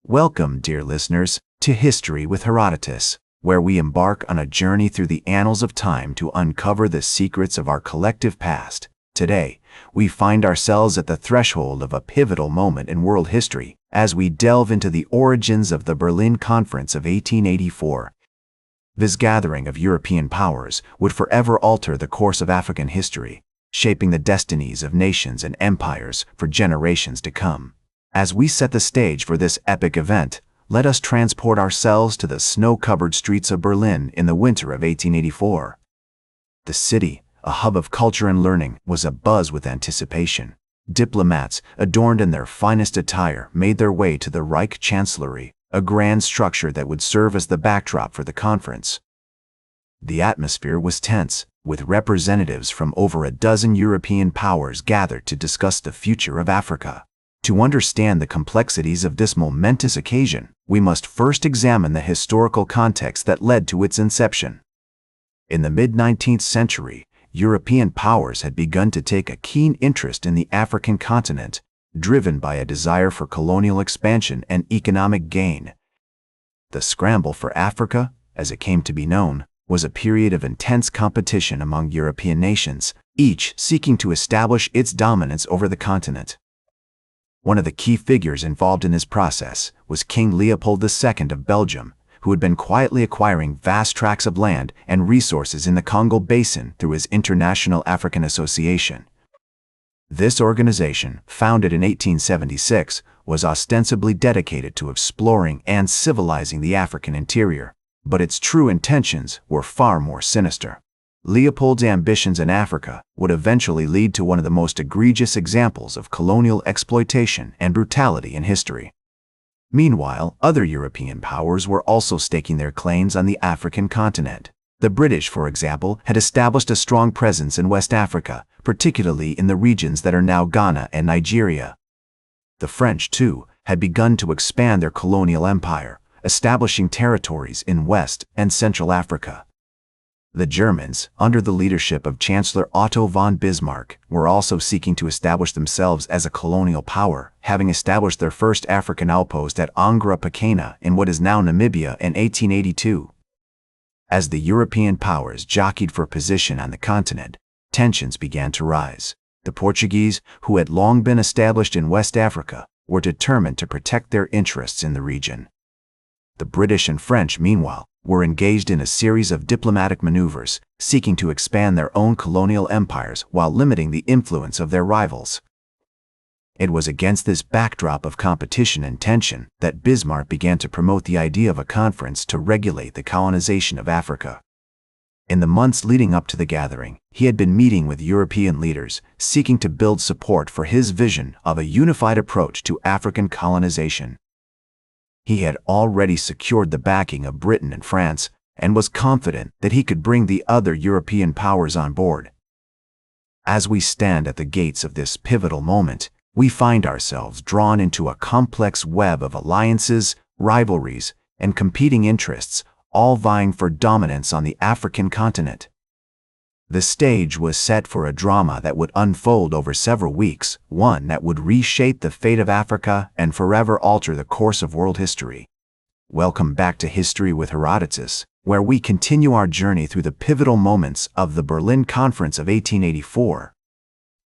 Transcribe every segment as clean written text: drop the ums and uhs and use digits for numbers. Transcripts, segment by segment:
Welcome, dear listeners, to History with Herodotus, where we embark on a journey through the annals of time to uncover the secrets of our collective past. Today, we find ourselves at the threshold of a pivotal moment in world history as we delve into the origins of the Berlin Conference of 1884. This gathering of European powers would forever alter the course of African history, shaping the destinies of nations and empires for generations to come. As we set the stage for this epic event, let us transport ourselves to the snow-covered streets of Berlin in the winter of 1884. The city, a hub of culture and learning, was abuzz with anticipation. Diplomats, adorned in their finest attire, made their way to the Reich Chancellery, a grand structure that would serve as the backdrop for the conference. The atmosphere was tense, with representatives from over a dozen European powers gathered to discuss the future of Africa. To understand the complexities of this momentous occasion, we must first examine the historical context that led to its inception. In the mid-19th century, European powers had begun to take a keen interest in the African continent, driven by a desire for colonial expansion and economic gain. The scramble for Africa, as it came to be known, was a period of intense competition among European nations, each seeking to establish its dominance over the continent. One of the key figures involved in this process was King Leopold II of Belgium, who had been quietly acquiring vast tracts of land and resources in the Congo Basin through his International African Association. This organization, founded in 1876, was ostensibly dedicated to exploring and civilizing the African interior, but its true intentions were far more sinister. Leopold's ambitions in Africa would eventually lead to one of the most egregious examples of colonial exploitation and brutality in history. Meanwhile, other European powers were also staking their claims on the African continent. The British, for example, had established a strong presence in West Africa, particularly in the regions that are now Ghana and Nigeria. The French, too, had begun to expand their colonial empire, establishing territories in West and Central Africa. The Germans, under the leadership of Chancellor Otto von Bismarck, were also seeking to establish themselves as a colonial power, having established their first African outpost at Angra Pequena in what is now Namibia in 1882. As the European powers jockeyed for position on the continent, tensions began to rise. The Portuguese, who had long been established in West Africa, were determined to protect their interests in the region. The British and French, meanwhile, were engaged in a series of diplomatic maneuvers, seeking to expand their own colonial empires while limiting the influence of their rivals. It was against this backdrop of competition and tension that Bismarck began to promote the idea of a conference to regulate the colonization of Africa. In the months leading up to the gathering, he had been meeting with European leaders, seeking to build support for his vision of a unified approach to African colonization. He had already secured the backing of Britain and France, and was confident that he could bring the other European powers on board. As we stand at the gates of this pivotal moment, we find ourselves drawn into a complex web of alliances, rivalries, and competing interests, all vying for dominance on the African continent. The stage was set for a drama that would unfold over several weeks, one that would reshape the fate of Africa and forever alter the course of world history. Welcome back to History with Herodotus, where we continue our journey through the pivotal moments of the Berlin Conference of 1884.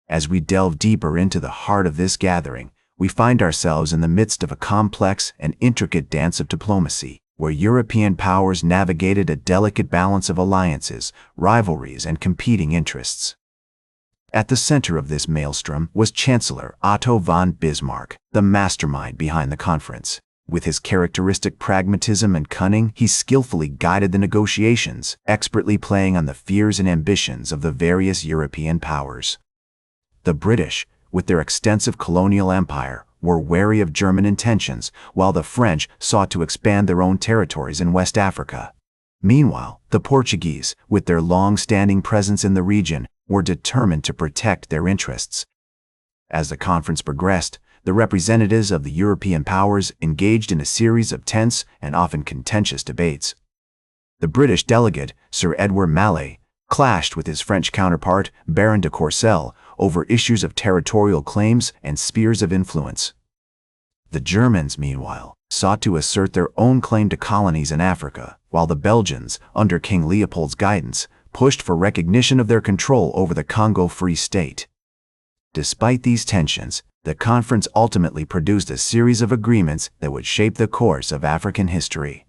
As we delve deeper into the heart of this gathering, we find ourselves in the midst of a complex and intricate dance of diplomacy, where European powers navigated a delicate balance of alliances, rivalries, and competing interests. At the center of this maelstrom was Chancellor Otto von Bismarck, the mastermind behind the conference. With his characteristic pragmatism and cunning, he skillfully guided the negotiations, expertly playing on the fears and ambitions of the various European powers. The British, with their extensive colonial empire, were wary of German intentions, while the French sought to expand their own territories in West Africa. Meanwhile, the Portuguese, with their long-standing presence in the region, were determined to protect their interests. As the conference progressed, the representatives of the European powers engaged in a series of tense and often contentious debates. The British delegate, Sir Edward Mallet, clashed with his French counterpart, Baron de Courcelles, over issues of territorial claims and spheres of influence. The Germans, meanwhile, sought to assert their own claim to colonies in Africa, while the Belgians, under King Leopold's guidance, pushed for recognition of their control over the Congo Free State. Despite these tensions, the conference ultimately produced a series of agreements that would shape the course of African history.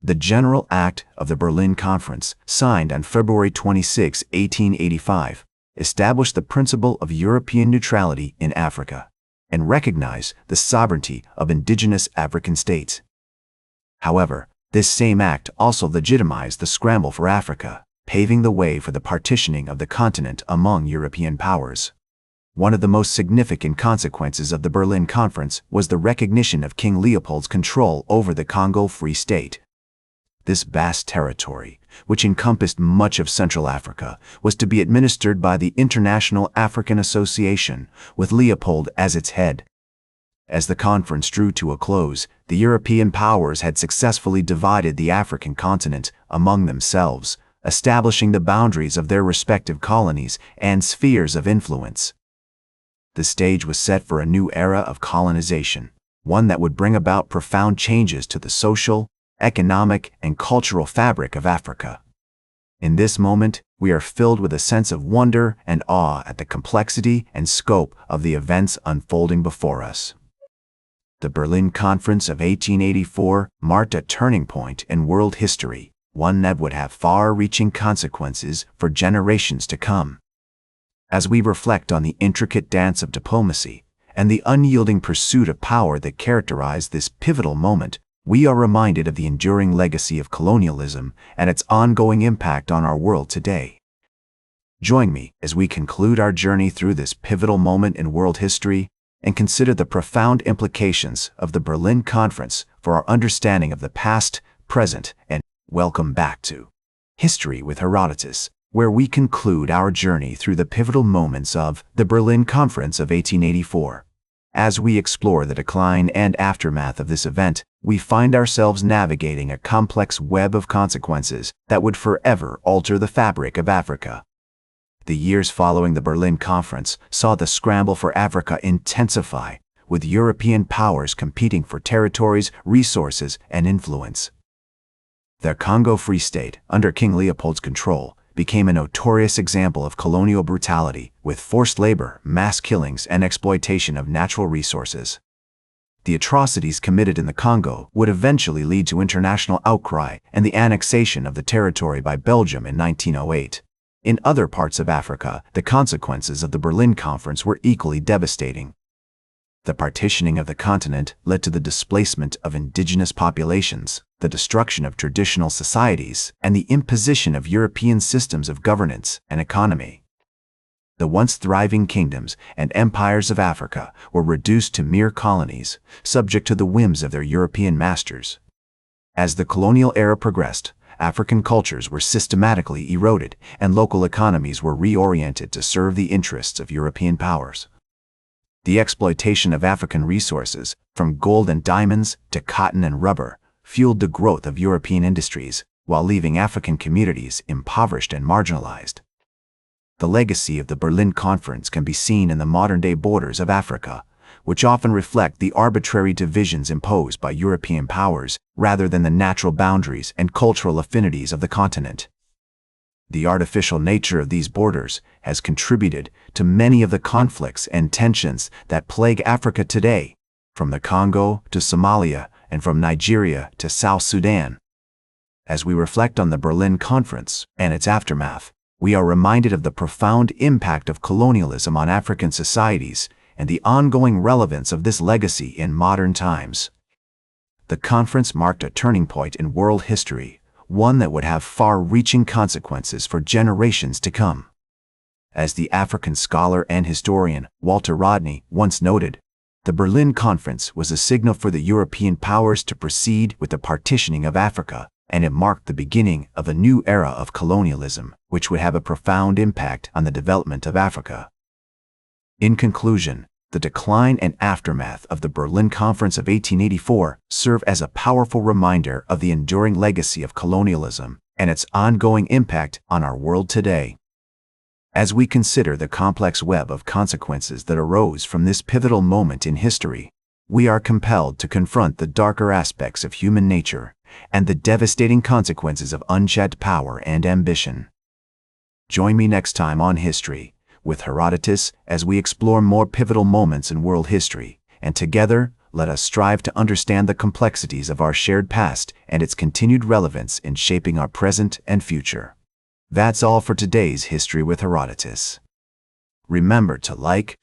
The General Act of the Berlin Conference, signed on February 26, 1885, established the principle of European neutrality in Africa and recognized the sovereignty of indigenous African states. However, this same act also legitimized the scramble for Africa, paving the way for the partitioning of the continent among European powers. One of the most significant consequences of the Berlin Conference was the recognition of King Leopold's control over the Congo Free State. This vast territory, which encompassed much of Central Africa, was to be administered by the International African Association, with Leopold as its head. As the conference drew to a close, the European powers had successfully divided the African continent among themselves, establishing the boundaries of their respective colonies and spheres of influence. The stage was set for a new era of colonization, one that would bring about profound changes to the social, economic, and cultural fabric of Africa. In this moment, we are filled with a sense of wonder and awe at the complexity and scope of the events unfolding before us. The Berlin Conference of 1884 marked a turning point in world history, one that would have far-reaching consequences for generations to come. As we reflect on the intricate dance of diplomacy and the unyielding pursuit of power that characterized this pivotal moment, we are reminded of the enduring legacy of colonialism and its ongoing impact on our world today. Join me as we conclude our journey through this pivotal moment in world history and consider the profound implications of the Berlin Conference for our understanding of the past, present, and welcome back to History with Herodotus, where we conclude our journey through the pivotal moments of the Berlin Conference of 1884. As we explore the decline and aftermath of this event, we find ourselves navigating a complex web of consequences that would forever alter the fabric of Africa. The years following the Berlin Conference saw the scramble for Africa intensify, with European powers competing for territories, resources, and influence. The Congo Free State, under King Leopold's control, became a notorious example of colonial brutality, with forced labor, mass killings, and exploitation of natural resources. The atrocities committed in the Congo would eventually lead to international outcry and the annexation of the territory by Belgium in 1908. In other parts of Africa, the consequences of the Berlin Conference were equally devastating. The partitioning of the continent led to the displacement of indigenous populations, the destruction of traditional societies, and the imposition of European systems of governance and economy. The once thriving kingdoms and empires of Africa were reduced to mere colonies, subject to the whims of their European masters. As the colonial era progressed, African cultures were systematically eroded, and local economies were reoriented to serve the interests of European powers. The exploitation of African resources, from gold and diamonds to cotton and rubber, fueled the growth of European industries, while leaving African communities impoverished and marginalized. The legacy of the Berlin Conference can be seen in the modern-day borders of Africa, which often reflect the arbitrary divisions imposed by European powers rather than the natural boundaries and cultural affinities of the continent. The artificial nature of these borders has contributed to many of the conflicts and tensions that plague Africa today, from the Congo to Somalia and from Nigeria to South Sudan. As we reflect on the Berlin Conference and its aftermath, we are reminded of the profound impact of colonialism on African societies and the ongoing relevance of this legacy in modern times. The conference marked a turning point in world history, one that would have far-reaching consequences for generations to come. As the African scholar and historian Walter Rodney once noted, the Berlin Conference was a signal for the European powers to proceed with the partitioning of Africa, and it marked the beginning of a new era of colonialism, which would have a profound impact on the development of Africa. In conclusion, the decline and aftermath of the Berlin Conference of 1884 serve as a powerful reminder of the enduring legacy of colonialism and its ongoing impact on our world today. As we consider the complex web of consequences that arose from this pivotal moment in history, we are compelled to confront the darker aspects of human nature and the devastating consequences of unchecked power and ambition. Join me next time on History with Herodotus as we explore more pivotal moments in world history, and together, let us strive to understand the complexities of our shared past and its continued relevance in shaping our present and future. That's all for today's History with Herodotus. Remember to like,